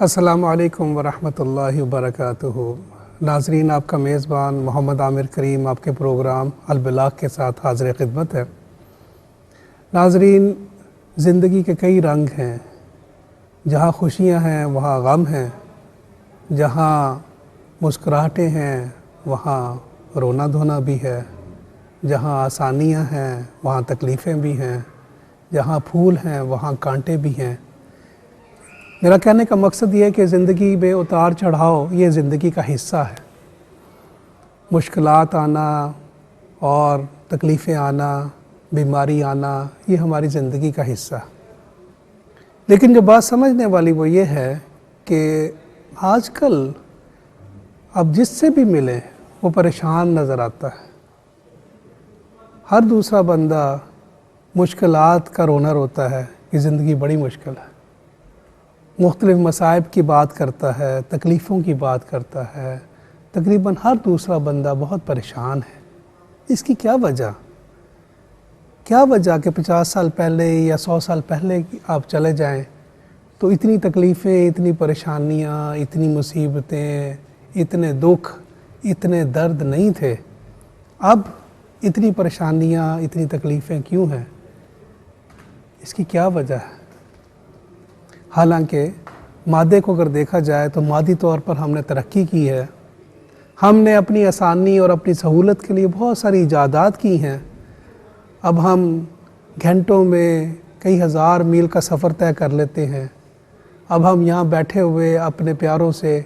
السلام علیکم ورحمۃ اللہ وبرکاتہ۔ ناظرین، آپ کا میزبان محمد عامر کریم آپ کے پروگرام البلاغ کے ساتھ حاضر خدمت ہے۔ ناظرین، زندگی کے کئی رنگ ہیں، جہاں خوشیاں ہیں وہاں غم ہیں، جہاں مسکراہٹیں ہیں وہاں رونا دھونا بھی ہے، جہاں آسانیاں ہیں وہاں تکلیفیں بھی ہیں، جہاں پھول ہیں وہاں کانٹے بھی ہیں۔ میرا کہنے کا مقصد یہ ہے کہ زندگی میں اتار چڑھاؤ یہ زندگی کا حصہ ہے۔ مشکلات آنا اور تکلیفیں آنا، بیماری آنا، یہ ہماری زندگی کا حصہ ہے۔ لیکن جو بات سمجھنے والی وہ یہ ہے کہ آج کل اب جس سے بھی ملے وہ پریشان نظر آتا ہے۔ ہر دوسرا بندہ مشکلات کا رونا روتا ہے کہ زندگی بڑی مشکل ہے، مختلف مصائب کی بات کرتا ہے، تکلیفوں کی بات کرتا ہے۔ تقریباً ہر دوسرا بندہ بہت پریشان ہے۔ اس کی کیا وجہ کہ 50 سال پہلے یا 100 سال پہلے آپ چلے جائیں تو اتنی تکلیفیں، اتنی پریشانیاں، اتنی مصیبتیں، اتنے دکھ، اتنے درد نہیں تھے۔ اب اتنی پریشانیاں، اتنی تکلیفیں کیوں ہیں؟ اس کی کیا وجہ ہے؟ حالانکہ مادے کو اگر دیکھا جائے تو مادی طور پر ہم نے ترقی کی ہے، ہم نے اپنی آسانی اور اپنی سہولت کے لیے بہت ساری ایجادات کی ہیں۔ اب ہم گھنٹوں میں کئی ہزار میل کا سفر طے کر لیتے ہیں۔ اب ہم یہاں بیٹھے ہوئے اپنے پیاروں سے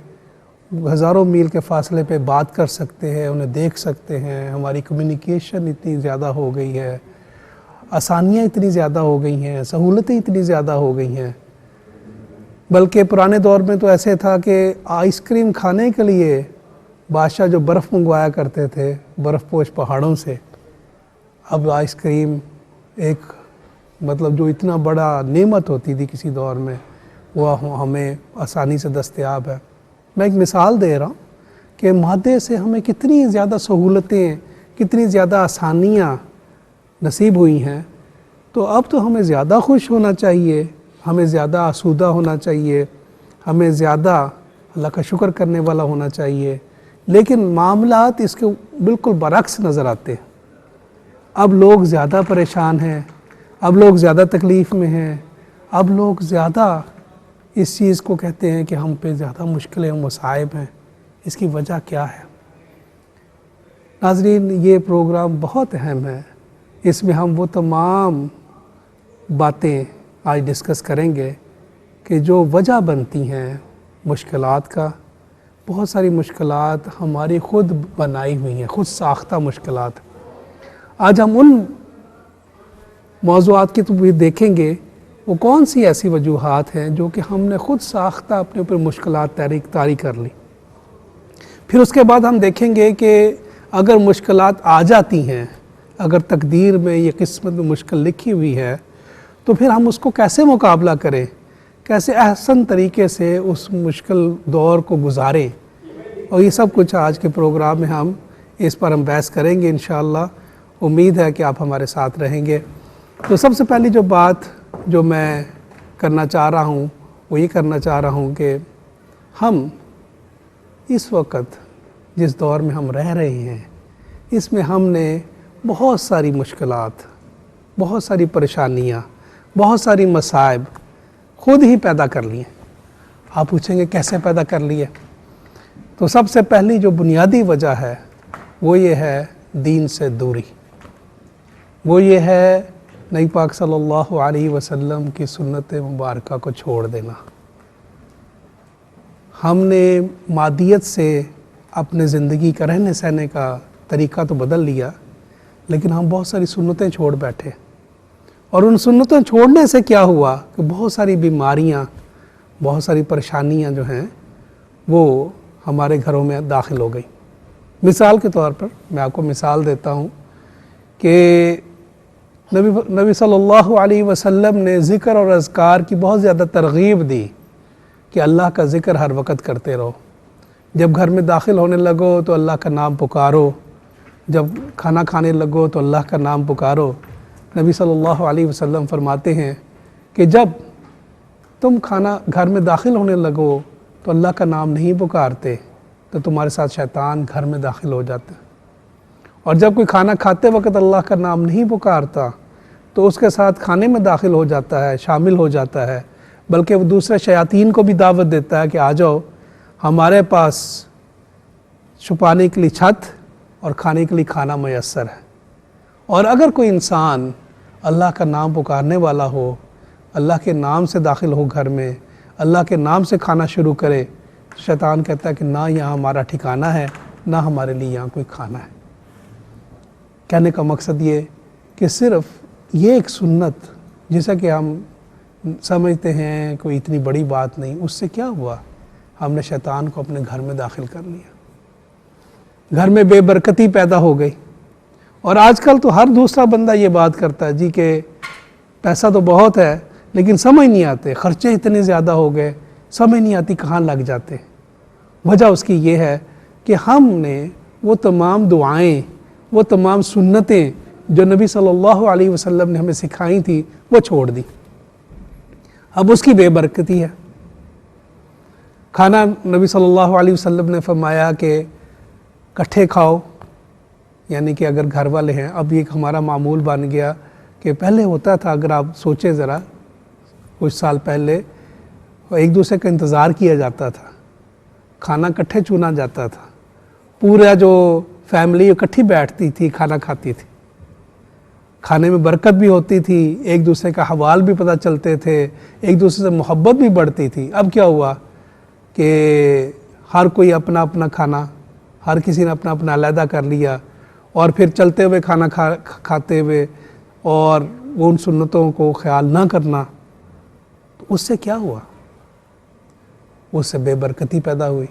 ہزاروں میل کے فاصلے پہ بات کر سکتے ہیں، انہیں دیکھ سکتے ہیں۔ ہماری کمیونیکیشن اتنی زیادہ ہو گئی ہے، آسانیاں اتنی زیادہ ہو گئی ہیں، سہولتیں اتنی زیادہ ہو گئی ہیں۔ بلکہ پرانے دور میں تو ایسے تھا کہ آئس کریم کھانے کے لیے بادشاہ جو برف منگوایا کرتے تھے برف پوش پہاڑوں سے، اب آئس کریم ایک جو اتنا بڑا نعمت ہوتی تھی کسی دور میں، وہ ہمیں آسانی سے دستیاب ہے۔ میں ایک مثال دے رہا ہوں کہ مادے سے ہمیں کتنی زیادہ سہولتیں، کتنی زیادہ آسانیاں نصیب ہوئی ہیں، تو اب تو ہمیں زیادہ خوش ہونا چاہیے، ہمیں زیادہ آسودہ ہونا چاہیے، ہمیں زیادہ اللہ کا شکر کرنے والا ہونا چاہیے۔ لیکن معاملات اس کے بالکل برعکس نظر آتے ہیں۔ اب لوگ زیادہ پریشان ہیں، اب لوگ زیادہ تکلیف میں ہیں، اب لوگ زیادہ اس چیز کو کہتے ہیں کہ ہم پہ زیادہ مشکلیں و مصائب ہیں۔ اس کی وجہ کیا ہے؟ ناظرین، یہ پروگرام بہت اہم ہے۔ اس میں ہم وہ تمام باتیں آج ڈسکس کریں گے کہ جو وجہ بنتی ہیں مشکلات کا۔ بہت ساری مشکلات ہماری خود بنائی ہوئی ہیں، خود ساختہ مشکلات۔ آج ہم ان موضوعات کی تو بھی دیکھیں گے وہ کون سی ایسی وجوہات ہیں جو کہ ہم نے خود ساختہ اپنے اوپر مشکلات طاری کر لی۔ پھر اس کے بعد ہم دیکھیں گے کہ اگر مشکلات آ جاتی ہیں، اگر تقدیر میں یہ قسمت میں مشکل لکھی ہوئی ہے، تو پھر ہم اس کو کیسے مقابلہ کریں، کیسے احسن طریقے سے اس مشکل دور کو گزاریں۔ اور یہ سب کچھ آج کے پروگرام میں ہم اس پر بحث کریں گے انشاءاللہ۔ امید ہے کہ آپ ہمارے ساتھ رہیں گے۔ تو سب سے پہلی جو بات جو میں کرنا چاہ رہا ہوں وہ یہ کرنا چاہ رہا ہوں کہ ہم اس وقت جس دور میں ہم رہ رہے ہیں، اس میں ہم نے بہت ساری مشکلات، بہت ساری پریشانیاں، بہت ساری مصائب خود ہی پیدا کر لی ہیں۔ آپ پوچھیں گے کیسے پیدا کر لی ہے؟ تو سب سے پہلی جو بنیادی وجہ ہے وہ یہ ہے دین سے دوری، وہ یہ ہے نبی پاک صلی اللہ علیہ وسلم کی سنت مبارکہ کو چھوڑ دینا۔ ہم نے مادیت سے اپنے زندگی کا رہنے سہنے کا طریقہ تو بدل لیا، لیکن ہم بہت ساری سنتیں چھوڑ بیٹھے۔ اور ان سنتیں چھوڑنے سے کیا ہوا کہ بہت ساری بیماریاں، بہت ساری پریشانیاں جو ہیں وہ ہمارے گھروں میں داخل ہو گئی۔ مثال کے طور پر میں آپ کو مثال دیتا ہوں کہ نبی صلی اللہ علیہ وسلم نے ذکر اور اذکار کی بہت زیادہ ترغیب دی کہ اللہ کا ذکر ہر وقت کرتے رہو۔ جب گھر میں داخل ہونے لگو تو اللہ کا نام پکارو، جب کھانا کھانے لگو تو اللہ کا نام پکارو۔ نبی صلی اللہ علیہ وسلم فرماتے ہیں کہ جب تم کھانا گھر میں داخل ہونے لگو تو اللہ کا نام نہیں پکارتے تو تمہارے ساتھ شیطان گھر میں داخل ہو جاتا ہے، اور جب کوئی کھانا کھاتے وقت اللہ کا نام نہیں پکارتا تو اس کے ساتھ کھانے میں داخل ہو جاتا ہے، شامل ہو جاتا ہے، بلکہ وہ دوسرے شیاطین کو بھی دعوت دیتا ہے کہ آ جاؤ ہمارے پاس چھپانے کے لیے چھت اور کھانے کے لیے کھانا میسر ہے۔ اور اگر کوئی انسان اللہ کا نام پکارنے والا ہو، اللہ کے نام سے داخل ہو گھر میں، اللہ کے نام سے کھانا شروع کرے، شیطان کہتا ہے کہ نہ یہاں ہمارا ٹھکانہ ہے، نہ ہمارے لیے یہاں کوئی کھانا ہے۔ کہنے کا مقصد یہ کہ صرف یہ ایک سنت جیسا کہ ہم سمجھتے ہیں کوئی اتنی بڑی بات نہیں، اس سے کیا ہوا؟ ہم نے شیطان کو اپنے گھر میں داخل کر لیا، گھر میں بے برکتی پیدا ہو گئی۔ اور آج کل تو ہر دوسرا بندہ یہ بات کرتا ہے جی کہ پیسہ تو بہت ہے لیکن سمجھ نہیں آتے، خرچے اتنے زیادہ ہو گئے، سمجھ نہیں آتی کہاں لگ جاتے۔ وجہ اس کی یہ ہے کہ ہم نے وہ تمام دعائیں، وہ تمام سنتیں جو نبی صلی اللہ علیہ وسلم نے ہمیں سکھائی تھی وہ چھوڑ دی۔ اب اس کی بے برکتی ہے۔ کھانا نبی صلی اللہ علیہ وسلم نے فرمایا کہ کٹھے کھاؤ، یعنی کہ اگر گھر والے ہیں، اب یہ ہمارا معمول بن گیا کہ پہلے ہوتا تھا، اگر آپ سوچیں ذرا کچھ سال پہلے ایک دوسرے کا انتظار کیا جاتا تھا، کھانا کٹھے چنا جاتا تھا، پورا جو فیملی اکٹھی بیٹھتی تھی کھانا کھاتی تھی، کھانے میں برکت بھی ہوتی تھی، ایک دوسرے کا حوال بھی پتہ چلتے تھے، ایک دوسرے سے محبت بھی بڑھتی تھی۔ اب کیا ہوا کہ ہر کوئی اپنا اپنا کھانا، ہر کسی نے اپنا اپنا علیحدہ کر لیا، اور پھر چلتے ہوئے کھانا کھاتے ہوئے اور ان سنتوں کو خیال نہ کرنا، تو اس سے کیا ہوا؟ اس سے بے برکتی پیدا ہوئی۔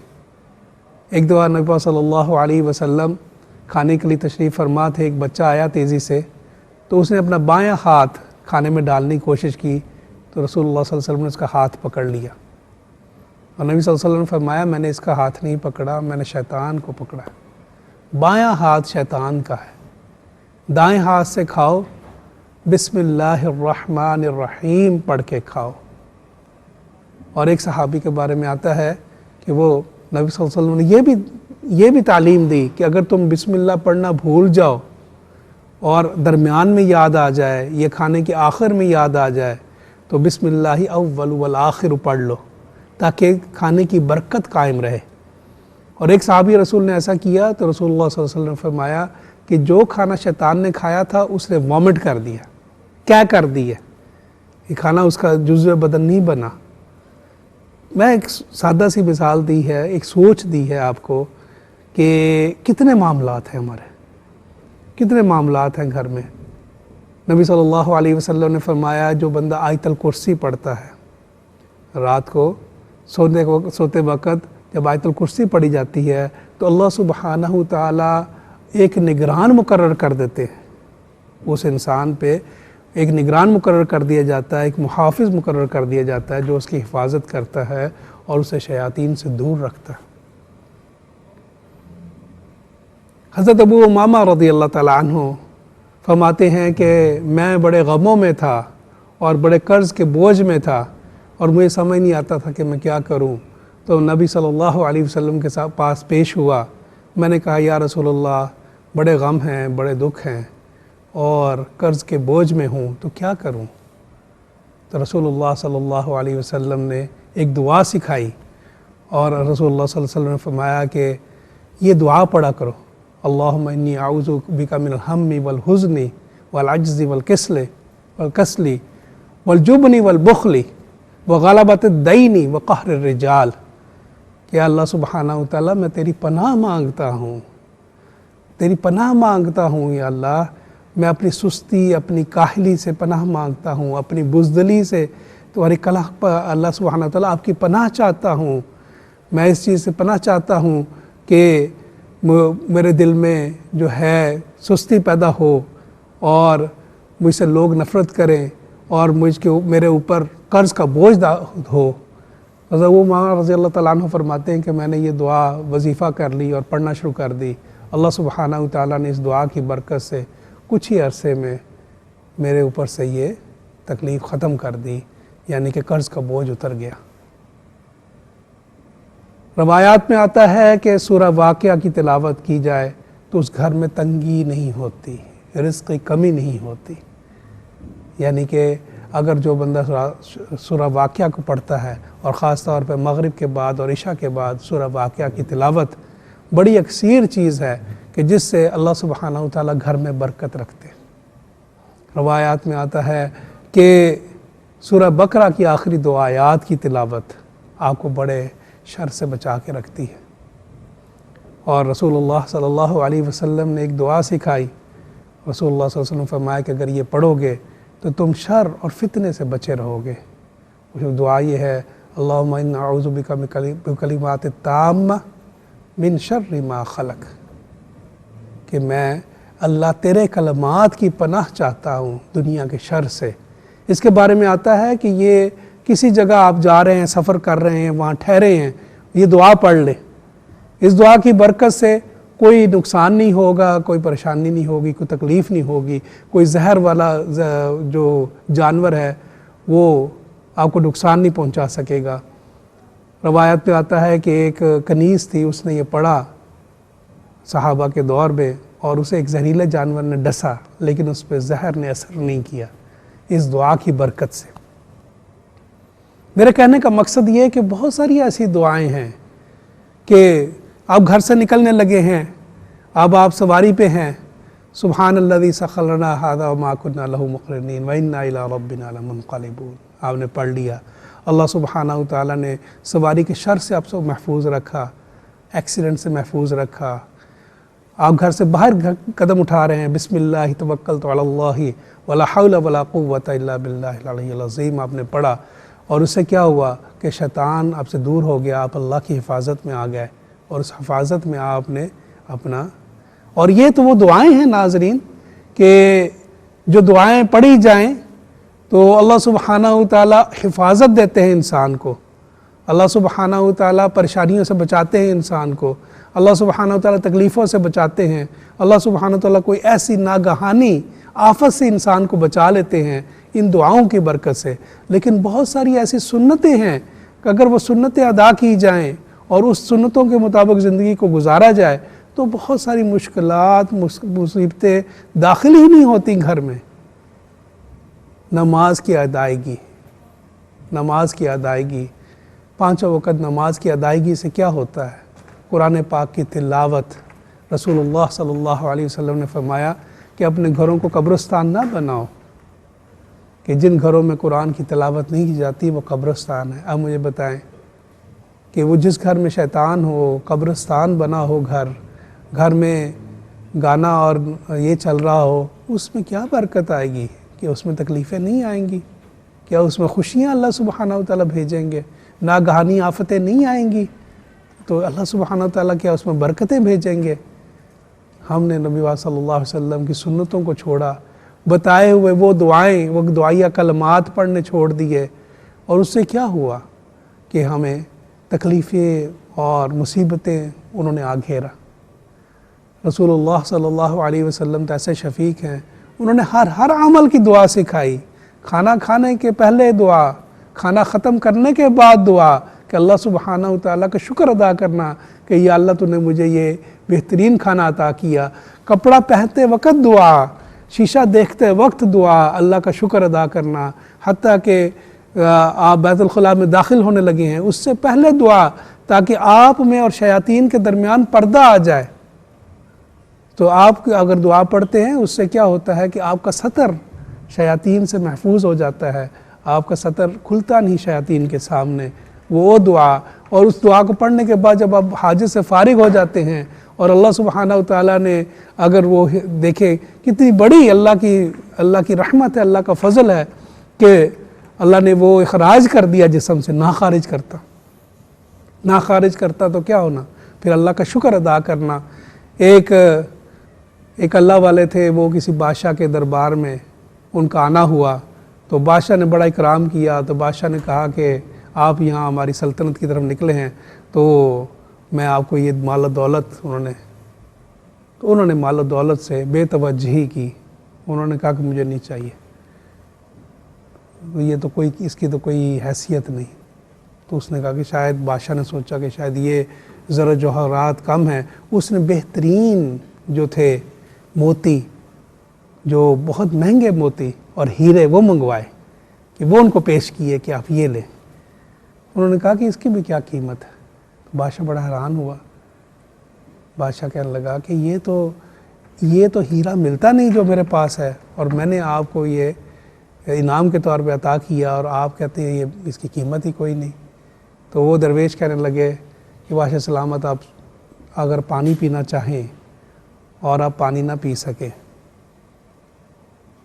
ایک دفعہ نبی پاک صلی اللہ علیہ وسلم کھانے کے لیے تشریف فرما تھے، ایک بچہ آیا تیزی سے، تو اس نے اپنا بایاں ہاتھ کھانے میں ڈالنے کی کوشش کی تو رسول اللہ صلی اللہ علیہ وسلم نے اس کا ہاتھ پکڑ لیا، اور نبی صلی اللہ علیہ وسلم نے فرمایا میں نے اس کا ہاتھ نہیں پکڑا، میں نے شیطان کو پکڑا۔ بایاں ہاتھ شیطان کا ہے، دائیں ہاتھ سے کھاؤ، بسم اللہ الرحمن الرحیم پڑھ کے کھاؤ۔ اور ایک صحابی کے بارے میں آتا ہے کہ وہ نبی صلی اللہ علیہ وسلم نے یہ بھی تعلیم دی کہ اگر تم بسم اللہ پڑھنا بھول جاؤ اور درمیان میں یاد آ جائے، یہ کھانے کے آخر میں یاد آ جائے، تو بسم اللہ اول والآخر پڑھ لو تاکہ کھانے کی برکت قائم رہے۔ اور ایک صحابی رسول نے ایسا کیا تو رسول اللہ صلی اللہ علیہ وسلم نے فرمایا کہ جو کھانا شیطان نے کھایا تھا اس نے وامٹ کر دیا۔ کیا کر دی ہے؟ یہ کھانا اس کا جزو بدن نہیں بنا۔ میں ایک سادہ سی مثال دی ہے، ایک سوچ دی ہے آپ کو کہ کتنے معاملات ہیں ہمارے، کتنے معاملات ہیں گھر میں۔ نبی صلی اللہ علیہ وسلم نے فرمایا جو بندہ آیت الکرسی پڑھتا ہے رات کو سوتے وقت، جب آیت الکرسی پڑھی جاتی ہے تو اللہ سبحانہ تعالیٰ ایک نگران مقرر کر دیتے ہیں، اس انسان پہ ایک نگران مقرر کر دیا جاتا ہے، ایک محافظ مقرر کر دیا جاتا ہے جو اس کی حفاظت کرتا ہے اور اسے شیاطین سے دور رکھتا ہے۔ حضرت ابو امامہ رضی اللہ تعالیٰ عنہ فرماتے ہیں کہ میں بڑے غموں میں تھا اور بڑے قرض کے بوجھ میں تھا اور مجھے سمجھ نہیں آتا تھا کہ میں کیا کروں، تو نبی صلی اللہ علیہ وسلم کے پاس پیش ہوا۔ میں نے کہا یا رسول اللہ بڑے غم ہیں، بڑے دکھ ہیں اور قرض کے بوجھ میں ہوں تو کیا کروں؟ تو رسول اللہ صلی اللہ علیہ وسلم نے ایک دعا سکھائی، اور رسول اللہ صلی اللہ علیہ وسلم نے فرمایا کہ یہ دعا پڑھا کرو، اللہم انی اعوذ بک من الہم والحزن والعجز والکسل والجبن والبخل وغلبۃ الدین وقہر الرجال، کہ اللہ سبحانہ وتعالیٰ میں تیری پناہ مانگتا ہوں، تیری پناہ مانگتا ہوں یا اللہ، میں اپنی سستی، اپنی کاہلی سے پناہ مانگتا ہوں، اپنی بزدلی سے تمہاری کلام پر اللہ سبحانہ وتعالیٰ آپ کی پناہ چاہتا ہوں۔ میں اس چیز سے پناہ چاہتا ہوں کہ میرے دل میں جو ہے سستی پیدا ہو اور مجھ سے لوگ نفرت کریں اور میرے اوپر قرض کا بوجھ ہو۔ حضرت ابو امامہ رضی اللہ تعالیٰ عنہ فرماتے ہیں کہ میں نے یہ دعا وظیفہ کر لی اور پڑھنا شروع کر دی۔ اللہ سبحانہ وتعالیٰ نے اس دعا کی برکت سے کچھ ہی عرصے میں میرے اوپر سے یہ تکلیف ختم کر دی، یعنی کہ قرض کا بوجھ اتر گیا۔ روایات میں آتا ہے کہ سورہ واقعہ کی تلاوت کی جائے تو اس گھر میں تنگی نہیں ہوتی، رزق کی کمی نہیں ہوتی۔ یعنی کہ اگر جو بندہ سورہ واقعہ کو پڑھتا ہے، اور خاص طور پہ مغرب کے بعد اور عشاء کے بعد سورہ واقعہ کی تلاوت بڑی اکثیر چیز ہے کہ جس سے اللہ سبحانہ و تعالیٰ گھر میں برکت رکھتے ہیں۔ روایات میں آتا ہے کہ سورہ بقرہ کی آخری 2 آیات کی تلاوت آپ کو بڑے شر سے بچا کے رکھتی ہے۔ اور رسول اللہ صلی اللہ علیہ وسلم نے ایک دعا سکھائی۔ رسول اللہ صلی اللہ علیہ وسلم فرمایا کہ اگر یہ پڑھو گے تو تم شر اور فتنے سے بچے رہو گے۔ وہ دعا یہ ہے، اللہم انا اعوذ بک بکلمات التامہ من شر ما خلق، کہ میں اللہ تیرے کلمات کی پناہ چاہتا ہوں دنیا کے شر سے۔ اس کے بارے میں آتا ہے کہ یہ کسی جگہ آپ جا رہے ہیں، سفر کر رہے ہیں، وہاں ٹھہرے ہیں، یہ دعا پڑھ لیں۔ اس دعا کی برکت سے کوئی نقصان نہیں ہوگا، کوئی پریشانی نہیں ہوگی، کوئی تکلیف نہیں ہوگی، کوئی زہر والا جو جانور ہے وہ آپ کو نقصان نہیں پہنچا سکے گا۔ روایت میں آتا ہے کہ ایک کنیز تھی، اس نے یہ پڑھا صحابہ کے دور میں، اور اسے ایک زہریلے جانور نے ڈسا، لیکن اس پہ زہر نے اثر نہیں کیا اس دعا کی برکت سے۔ میرے کہنے کا مقصد یہ ہے کہ بہت ساری ایسی دعائیں ہیں کہ آپ گھر سے نکلنے لگے ہیں، اب آپ سواری پہ ہیں، سبحان الذی سخر لنا ھذا وما کنا لہ مقرنین وانا الی ربنا لمنقلبون، آپ نے پڑھ لیا۔ اللہ سبحانہ و تعالیٰ نے سواری کے شر سے آپ کو محفوظ رکھا، ایکسیڈنٹ سے محفوظ رکھا۔ آپ گھر سے باہر قدم اٹھا رہے ہیں، بسم اللہ توکلت علی اللہ ولا حول ولا قوۃ الا باللہ العلی العظیم آپ نے پڑھا، اور اس سے کیا ہوا کہ شیطان آپ سے دور ہو گیا، آپ اللہ کی حفاظت میں آ گئے، اور اس حفاظت میں آپ نے اپنا، اور یہ تو وہ دعائیں ہیں ناظرین کہ جو دعائیں پڑھی جائیں تو اللہ سبحانہ و تعالیٰ حفاظت دیتے ہیں انسان کو، اللہ سبحانہ و تعالیٰ پریشانیوں سے بچاتے ہیں انسان کو، اللہ سبحانہ و تعالیٰ تکلیفوں سے بچاتے ہیں، اللہ سبحانہ و تعالیٰ کوئی ایسی ناگہانی آفت سے انسان کو بچا لیتے ہیں ان دعاؤں کی برکت سے۔ لیکن بہت ساری ایسی سنتیں ہیں کہ اگر وہ سنتیں ادا کی جائیں اور اس سنتوں کے مطابق زندگی کو گزارا جائے تو بہت ساری مشکلات، مصیبتیں داخل ہی نہیں ہوتی گھر میں۔ نماز کی ادائیگی، نماز کی ادائیگی، 5 وقت نماز کی ادائیگی سے کیا ہوتا ہے؟ قرآن پاک کی تلاوت۔ رسول اللہ صلی اللہ علیہ وسلم نے فرمایا کہ اپنے گھروں کو قبرستان نہ بناؤ، کہ جن گھروں میں قرآن کی تلاوت نہیں کی جاتی وہ قبرستان ہے۔ اب مجھے بتائیں کہ وہ جس گھر میں شیطان ہو، قبرستان بنا ہو گھر میں گانا اور یہ چل رہا ہو، اس میں کیا برکت آئے گی؟ کہ اس میں تکلیفیں نہیں آئیں گی؟ کیا اس میں خوشیاں اللہ سبحانہ و تعالیٰ بھیجیں گے؟ ناگہانی آفتیں نہیں آئیں گی؟ تو اللہ سبحانہ و تعالیٰ کیا اس میں برکتیں بھیجیں گے؟ ہم نے نبی صلی اللہ علیہ وسلم کی سنتوں کو چھوڑا، بتائے ہوئے وہ دعائیں، وہ دعائیہ کلمات پڑھنے چھوڑ دیے، اور اس سے کیا ہوا کہ ہمیں تکلیفیں اور مصیبتیں انہوں نے آ گھیرا۔ رسول اللہ صلی اللہ علیہ وسلم تو ایسے شفیق ہیں، انہوں نے ہر عمل کی دعا سکھائی۔ کھانا کھانے کے پہلے دعا، کھانا ختم کرنے کے بعد دعا، کہ اللہ سبحانہ و تعالیٰ کا شکر ادا کرنا کہ یا اللہ تو نے مجھے یہ بہترین کھانا عطا کیا۔ کپڑا پہنتے وقت دعا، شیشہ دیکھتے وقت دعا، اللہ کا شکر ادا کرنا، حتیٰ کہ آپ بیت الخلاء میں داخل ہونے لگے ہیں اس سے پہلے دعا، تاکہ آپ میں اور شیاطین کے درمیان پردہ آ جائے۔ تو آپ اگر دعا پڑھتے ہیں اس سے کیا ہوتا ہے کہ آپ کا ستر شیاطین سے محفوظ ہو جاتا ہے، آپ کا ستر کھلتا نہیں شیاطین کے سامنے۔ وہ دعا، اور اس دعا کو پڑھنے کے بعد جب آپ حاجت سے فارغ ہو جاتے ہیں اور اللہ سبحانہ و تعالیٰ نے اگر وہ دیکھے کتنی بڑی اللہ کی رحمت ہے، اللہ کا فضل ہے کہ اللہ نے وہ اخراج کر دیا جسم سے، نہ خارج کرتا تو کیا ہونا؟ پھر اللہ کا شکر ادا کرنا۔ ایک اللہ والے تھے، وہ کسی بادشاہ کے دربار میں ان کا آنا ہوا، تو بادشاہ نے بڑا اکرام کیا، تو بادشاہ نے کہا کہ آپ یہاں ہماری سلطنت کی طرف نکلے ہیں تو میں آپ کو یہ مال و دولت، انہوں نے مال و دولت سے بے توجہی کی، انہوں نے کہا کہ مجھے نہیں چاہیے۔ یہ تو کوئی اس کی تو کوئی حیثیت نہیں. تو اس نے کہا کہ شاید بادشاہ نے سوچا کہ شاید یہ ذرا جوہرات کم ہیں. اس نے بہترین جو تھے موتی، جو بہت مہنگے موتی اور ہیرے وہ منگوائے کہ وہ ان کو پیش کیے کہ آپ یہ لیں. انہوں نے کہا کہ اس کی بھی کیا قیمت ہے؟ تو بادشاہ بڑا حیران ہوا. بادشاہ کہنے لگا کہ یہ تو ہیرا ملتا نہیں جو میرے پاس ہے، اور میں نے آپ کو یہ انعام کے طور پہ عطا کیا اور آپ کہتے ہیں یہ اس کی قیمت ہی کوئی نہیں. تو وہ درویش کہنے لگے کہ بادشاہ سلامت، آپ اگر پانی پینا چاہیں اور آپ پانی نہ پی سکیں،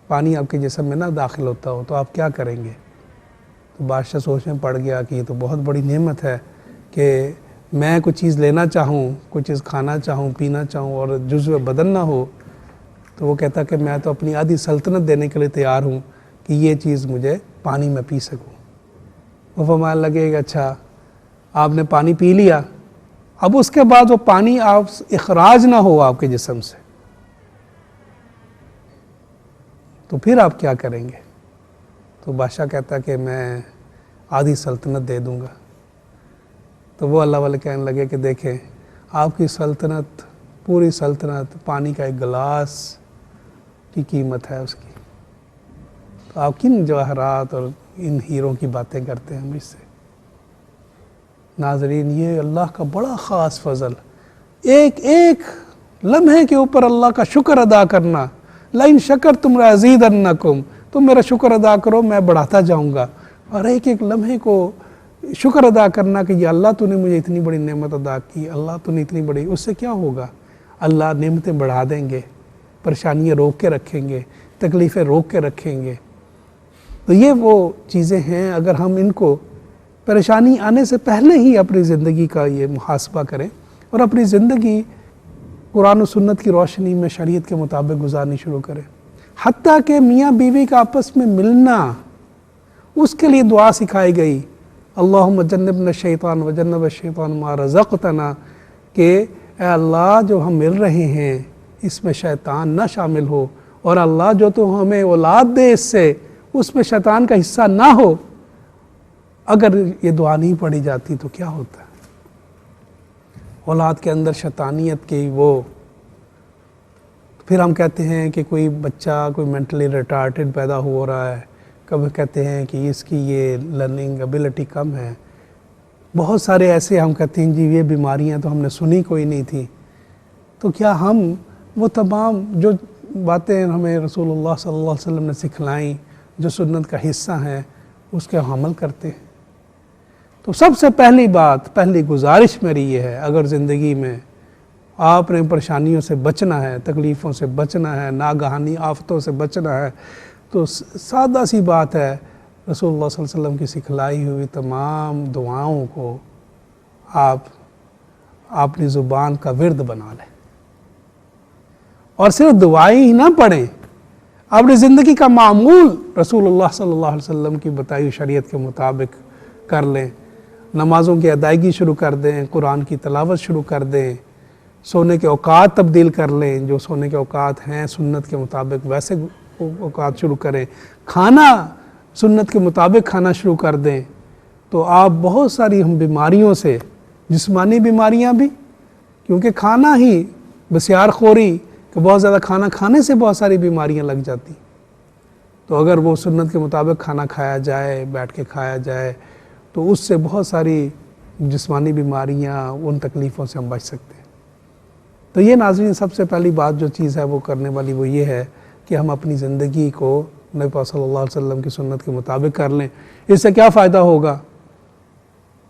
پانی آپ کے جسم میں نہ داخل ہوتا ہو، تو آپ کیا کریں گے؟ تو بادشاہ سوچ میں پڑ گیا کہ یہ تو بہت بڑی نعمت ہے کہ میں کوئی چیز لینا چاہوں، کوئی چیز کھانا چاہوں، پینا چاہوں اور جزو بدن نہ ہو. تو وہ کہتا کہ میں تو اپنی آدھی سلطنت دینے کے لیے تیار ہوں کہ یہ چیز مجھے پانی میں پی سکوں. وہ فرمانے لگے کہ اچھا آپ نے پانی پی لیا، اب اس کے بعد وہ پانی آپ اخراج نہ ہو آپ کے جسم سے، تو پھر آپ کیا کریں گے؟ تو بادشاہ کہتا کہ میں آدھی سلطنت دے دوں گا. تو وہ اللہ والے کہنے لگے کہ دیکھیں آپ کی سلطنت، پوری سلطنت پانی کا ایک گلاس کی قیمت ہے اس کی، تو آپ کن جواہرات اور ان ہیروں کی باتیں کرتے ہیں مجھ سے؟ ناظرین، یہ اللہ کا بڑا خاص فضل، ایک ایک لمحے کے اوپر اللہ کا شکر ادا کرنا. لئن شکرتم لازیدنکم، تم میرا شکر ادا کرو میں بڑھاتا جاؤں گا. اور ایک ایک لمحے کو شکر ادا کرنا کہ یا اللہ تو نے مجھے اتنی بڑی نعمت ادا کی، اللہ تو نے اتنی بڑی. اس سے کیا ہوگا؟ اللہ نعمتیں بڑھا دیں گے، پریشانیاں روک کے رکھیں گے، تکلیفیں روک کے رکھیں گے. تو یہ وہ چیزیں ہیں، اگر ہم ان کو پریشانی آنے سے پہلے ہی اپنی زندگی کا یہ محاسبہ کریں اور اپنی زندگی قرآن و سنت کی روشنی میں شریعت کے مطابق گزارنی شروع کریں. حتیٰ کہ میاں بیوی کا آپس میں ملنا، اس کے لیے دعا سکھائی گئی، اللہم جنبنا الشیطان وجنب الشیطان ما رزقتنا، کہ اے اللہ جو ہم مل رہے ہیں اس میں شیطان نہ شامل ہو، اور اللہ جو تو ہمیں اولاد دے اس سے، اس میں شیطان کا حصہ نہ ہو. اگر یہ دعا نہیں پڑھی جاتی تو کیا ہوتا ہے؟ اولاد کے اندر شیطانیت کی وہ، پھر ہم کہتے ہیں کہ کوئی بچہ کوئی مینٹلی ریٹارڈڈ پیدا ہو رہا ہے، کبھی کہتے ہیں کہ اس کی یہ لرننگ ابیلٹی کم ہے. بہت سارے ایسے ہم کہتے ہیں جی یہ بیماریاں تو ہم نے سنی کوئی نہیں تھی. تو کیا ہم وہ تمام جو باتیں ہمیں رسول اللہ صلی اللہ علیہ وسلم نے سکھلائیں، جو سنت کا حصہ ہیں، اس کے عمل کرتے ہیں؟ تو سب سے پہلی بات، پہلی گزارش میری یہ ہے، اگر زندگی میں آپ نے پریشانیوں سے بچنا ہے، تکلیفوں سے بچنا ہے، ناگہانی آفتوں سے بچنا ہے، تو سادہ سی بات ہے، رسول اللہ صلی اللہ علیہ وسلم کی سکھلائی ہوئی تمام دعاؤں کو آپ اپنی زبان کا ورد بنا لیں، اور صرف دعائیں ہی نہ پڑھیں، اپنی زندگی کا معمول رسول اللہ صلی اللہ علیہ وسلم کی بتائی شریعت کے مطابق کر لیں. نمازوں کی ادائیگی شروع کر دیں، قرآن کی تلاوت شروع کر دیں، سونے کے اوقات تبدیل کر لیں، جو سونے کے اوقات ہیں سنت کے مطابق ویسے اوقات شروع کریں، کھانا سنت کے مطابق کھانا شروع کر دیں. تو آپ بہت ساری ہم بیماریوں سے، جسمانی بیماریاں بھی، کیونکہ کھانا ہی بسیار خوری کہ بہت زیادہ کھانا کھانے سے بہت ساری بیماریاں لگ جاتی. تو اگر وہ سنت کے مطابق کھانا کھایا جائے، بیٹھ کے کھایا جائے، تو اس سے بہت ساری جسمانی بیماریاں، ان تکلیفوں سے ہم بچ سکتے ہیں. تو یہ ناظرین سب سے پہلی بات جو چیز ہے وہ کرنے والی وہ یہ ہے کہ ہم اپنی زندگی کو نبی پاک صلی اللہ علیہ وسلم کی سنت کے مطابق کر لیں. اس سے کیا فائدہ ہوگا؟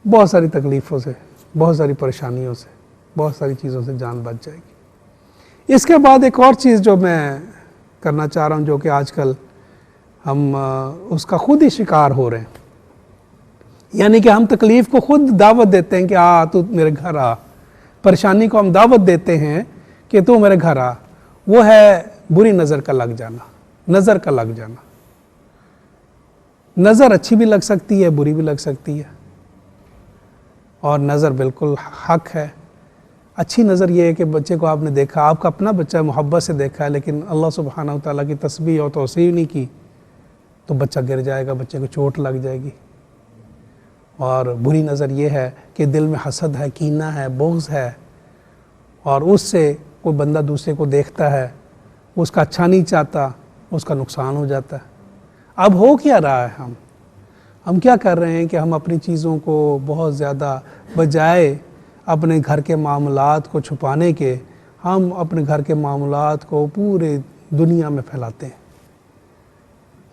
بہت ساری تکلیفوں سے، بہت ساری پریشانیوں سے، بہت ساری چیزوں سے جان بچ جائے گی. اس کے بعد ایک اور چیز جو میں کرنا چاہ رہا ہوں، جو کہ آج کل ہم اس کا خود ہی شکار ہو رہے ہیں، یعنی کہ ہم تکلیف کو خود دعوت دیتے ہیں کہ تو میرے گھر آ. پریشانی کو ہم دعوت دیتے ہیں کہ تو میرے گھر آ. وہ ہے بری نظر کا لگ جانا، نظر کا لگ جانا. نظر اچھی بھی لگ سکتی ہے، بری بھی لگ سکتی ہے، اور نظر بالکل حق ہے. اچھی نظر یہ ہے کہ بچے کو آپ نے دیکھا، آپ کا اپنا بچہ محبت سے دیکھا ہے، لیکن اللہ سبحانہ و تعالیٰ کی تسبیح اور توصیف نہیں کی، تو بچہ گر جائے گا، بچے کو چوٹ لگ جائے گی۔ اور بری نظر یہ ہے کہ دل میں حسد ہے، کینہ ہے، بغض ہے، اور اس سے کوئی بندہ دوسرے کو دیکھتا ہے، اس کا اچھا نہیں چاہتا، اس کا نقصان ہو جاتا ہے۔ اب ہو کیا رہا ہے؟ ہم کیا کر رہے ہیں کہ ہم اپنی چیزوں کو بہت زیادہ بجائے اپنے گھر کے معاملات کو چھپانے کے، ہم اپنے گھر کے معاملات کو پورے دنیا میں پھیلاتے ہیں۔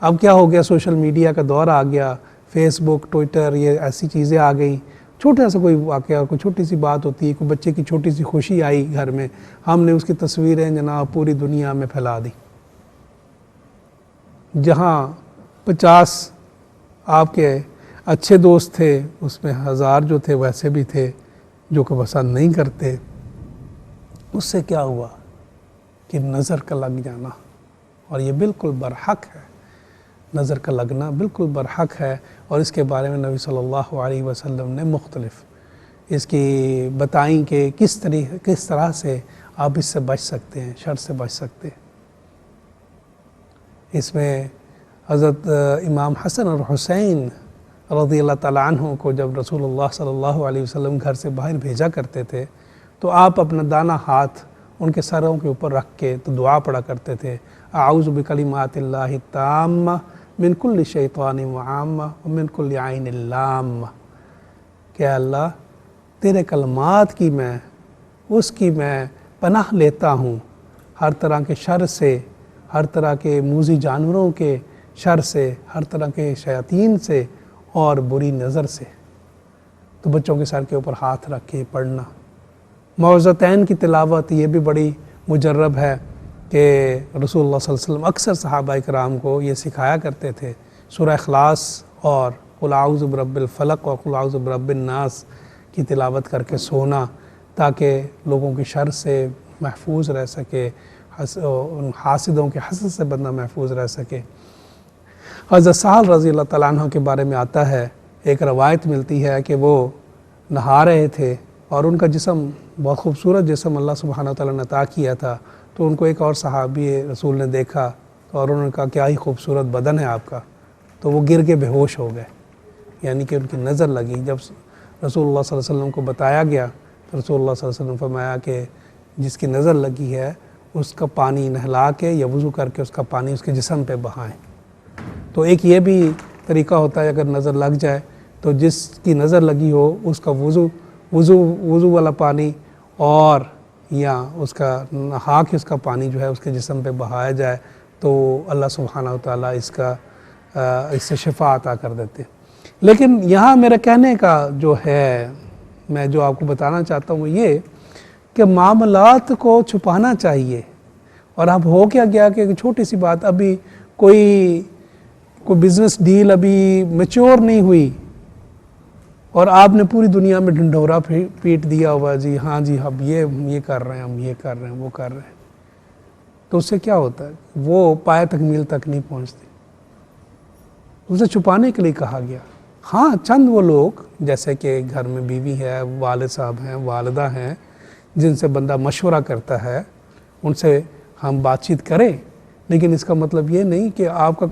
اب کیا ہو گیا، سوشل میڈیا کا دور آ گیا، فیس بک، ٹویٹر، یہ ایسی چیزیں آ گئیں۔ چھوٹا سا کوئی واقعہ، کوئی چھوٹی سی بات ہوتی ہے، کوئی بچے کی چھوٹی سی خوشی آئی گھر میں، ہم نے اس کی تصویریں جناب پوری دنیا میں پھیلا دی۔ جہاں 50 آپ کے اچھے دوست تھے، اس میں 1000 جو تھے ویسے بھی تھے جو کہ پسند نہیں کرتے۔ اس سے کیا ہوا کہ نظر کا لگ جانا، اور یہ بالکل برحق ہے، نظر کا لگنا بالکل برحق ہے، اور اس کے بارے میں نبی صلی اللہ علیہ وسلم نے مختلف اس کی بتائیں کہ کس طرح سے آپ اس سے بچ سکتے ہیں، شر سے بچ سکتے ہیں۔ اس میں حضرت امام حسن اور حسین رضی اللہ تعالیٰ عنہ کو جب رسول اللہ صلی اللہ علیہ وسلم گھر سے باہر بھیجا کرتے تھے تو آپ اپنا دانہ ہاتھ ان کے سروں کے اوپر رکھ کے تو دعا پڑھا کرتے تھے، اعوذ بکلمات اللہ التامہ من کل شیطان وعامہ ومن کل عین لامہ، کہ اللہ تیرے کلمات کی اس کی میں پناہ لیتا ہوں، ہر طرح کے شر سے، ہر طرح کے موذی جانوروں کے شر سے، ہر طرح کے شیاطین سے اور بری نظر سے۔ تو بچوں کے سر کے اوپر ہاتھ رکھ کے پڑھنا۔ معوذتین کی تلاوت یہ بھی بڑی مجرب ہے کہ رسول اللہ صلی اللہ علیہ وسلم اکثر صحابہ کرام کو یہ سکھایا کرتے تھے، سورہ اخلاص اور قل اعوذ برب الفلق اور قل اعوذ برب الناس کی تلاوت کر کے سونا، تاکہ لوگوں کی شر سے محفوظ رہ سکے، حاسدوں کے حسد سے بندہ محفوظ رہ سکے۔ حضرت سہل رضی اللہ تعالیٰ عنہ کے بارے میں آتا ہے، ایک روایت ملتی ہے کہ وہ نہا رہے تھے اور ان کا جسم بہت خوبصورت جسم اللہ سبحانہ وتعالیٰ نے عطا کیا تھا، تو ان کو ایک اور صحابی رسول نے دیکھا اور انہوں نے کہا کیا ہی خوبصورت بدن ہے آپ کا، تو وہ گر کے بے ہوش ہو گئے، یعنی کہ ان کی نظر لگی۔ جب رسول اللہ صلی اللہ علیہ وسلم کو بتایا گیا تو رسول اللہ صلی اللہ علیہ وسلم نے فرمایا کہ جس کی نظر لگی ہے اس کا پانی نہلا کے یا وضو کر کے اس کا پانی اس کے جسم پہ بہائیں۔ تو ایک یہ بھی طریقہ ہوتا ہے، اگر نظر لگ جائے تو جس کی نظر لگی ہو اس کا وضو والا پانی اور یا اس کا نہا کے اس کا پانی جو ہے اس کے جسم پہ بہایا جائے تو اللہ سبحانہ وتعالیٰ اس سے شفا عطا کر دیتے۔ لیکن یہاں میرا کہنے کا جو ہے، میں جو آپ کو بتانا چاہتا ہوں وہ یہ کہ معاملات کو چھپانا چاہیے۔ اور اب ہو کیا گیا کہ چھوٹی سی بات، ابھی کوئی بزنس ڈیل ابھی میچور نہیں ہوئی اور آپ نے پوری دنیا میں ڈنڈورا پیٹ دیا ہوا، جی ہاں جی اب یہ کر رہے ہیں، ہم یہ کر رہے ہیں، وہ کر رہے ہیں، تو اس سے کیا ہوتا ہے؟ وہ پایہ تکمیل تک نہیں پہنچتی، اسے چھپانے کے لیے کہا گیا۔ ہاں چند وہ لوگ جیسے کہ گھر میں بیوی ہے، والد صاحب ہیں، والدہ ہیں، جن سے بندہ مشورہ کرتا ہے، ان سے ہم بات چیت کریں، لیکن اس کا مطلب یہ نہیں کہ آپ کا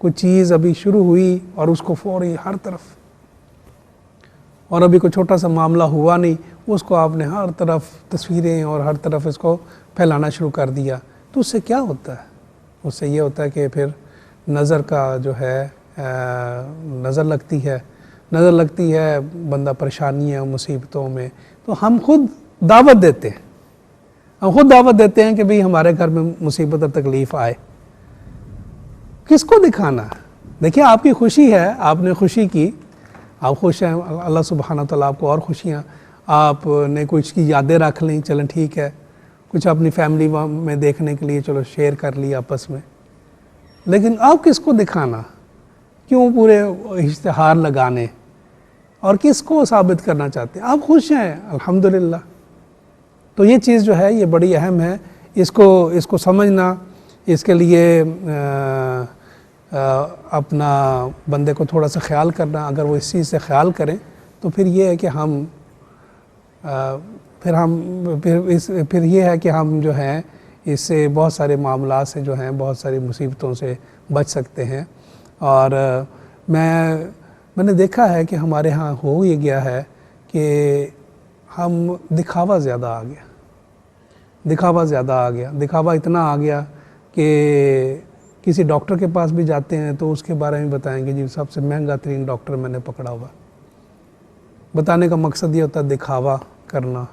کوئی چیز ابھی شروع ہوئی اور اس کو فوری ہر طرف، اور ابھی کوئی چھوٹا سا معاملہ ہوا نہیں اس کو آپ نے ہر طرف تصویریں اور ہر طرف اس کو پھیلانا شروع کر دیا، تو اس سے کیا ہوتا ہے؟ اس سے یہ ہوتا ہے کہ پھر نظر کا جو ہے نظر لگتی ہے، بندہ پریشانیوں مصیبتوں میں، تو ہم خود دعوت دیتے ہیں کہ بھئی ہمارے گھر میں مصیبت اور تکلیف آئے۔ کس کو دکھانا ہے؟ دیکھیں آپ کی خوشی ہے، آپ نے خوشی کی، آپ خوش ہیں، اللہ سبحانہ تعالیٰ آپ کو اور خوشیاں، آپ نے کچھ کی یادیں رکھ لیں، چلیں ٹھیک ہے، کچھ اپنی فیملی میں دیکھنے کے لیے چلو شیئر کر لی آپس میں، لیکن آپ کس کو دکھانا؟ کیوں پورے اشتہار لگانے؟ اور کس کو ثابت کرنا چاہتے ہیں؟ آپ خوش ہیں الحمدللہ۔ تو یہ چیز جو ہے یہ بڑی اہم ہے، اس کو سمجھنا، اس کے لیے اپنا بندے کو تھوڑا سا خیال کرنا۔ اگر وہ اس چیز سے خیال کریں تو پھر یہ ہے کہ پھر یہ ہے کہ ہم جو ہے اس سے بہت سارے معاملات سے جو ہیں بہت ساری مصیبتوں سے بچ سکتے ہیں۔ اور میں نے دیکھا ہے کہ ہمارے ہاں ہو یہ گیا ہے کہ ہم دکھاوا زیادہ آ گیا، دکھاوا اتنا آ گیا کہ کسی ڈاکٹر کے پاس بھی جاتے ہیں تو اس کے بارے میں بتائیں گے جی سب سے مہنگا ترین ڈاکٹر میں نے پکڑا ہوا۔ بتانے کا مقصد یہ ہوتا ہے دکھاوا کرنا،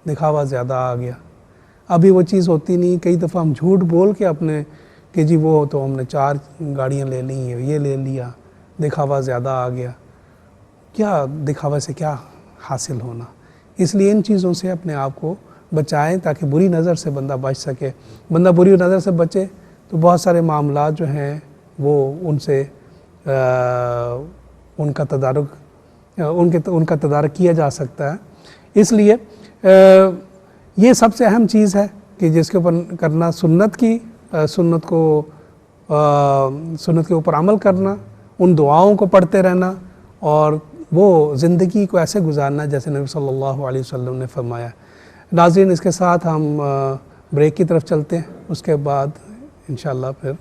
دکھاوا زیادہ آ گیا۔ ابھی وہ چیز ہوتی نہیں، کئی دفعہ ہم جھوٹ بول کے اپنے کہ جی وہ تو ہم نے 4 گاڑیاں لے لی ہیں، یہ لے لیا، دکھاوا زیادہ آ گیا۔ کیا دکھاوے سے کیا حاصل ہونا؟ اس لیے ان چیزوں سے اپنے آپ کو بچائیں تاکہ بری نظر سے بندہ بچ سکے۔ بندہ بری نظر سے بچے تو بہت سارے معاملات جو ہیں وہ ان کا تدارک کیا جا سکتا ہے۔ اس لیے یہ سب سے اہم چیز ہے کہ جس کے اوپر کرنا سنت کے اوپر عمل کرنا، ان دعاؤں کو پڑھتے رہنا، اور وہ زندگی کو ایسے گزارنا جیسے نبی صلی اللہ علیہ وسلم نے فرمایا۔ ناظرین، اس کے ساتھ ہم بریک کی طرف چلتے ہیں، اس کے بعد انشاءاللہ پھر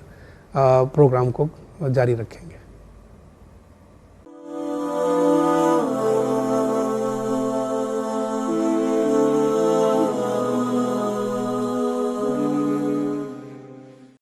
پروگرام کو جاری رکھیں گے۔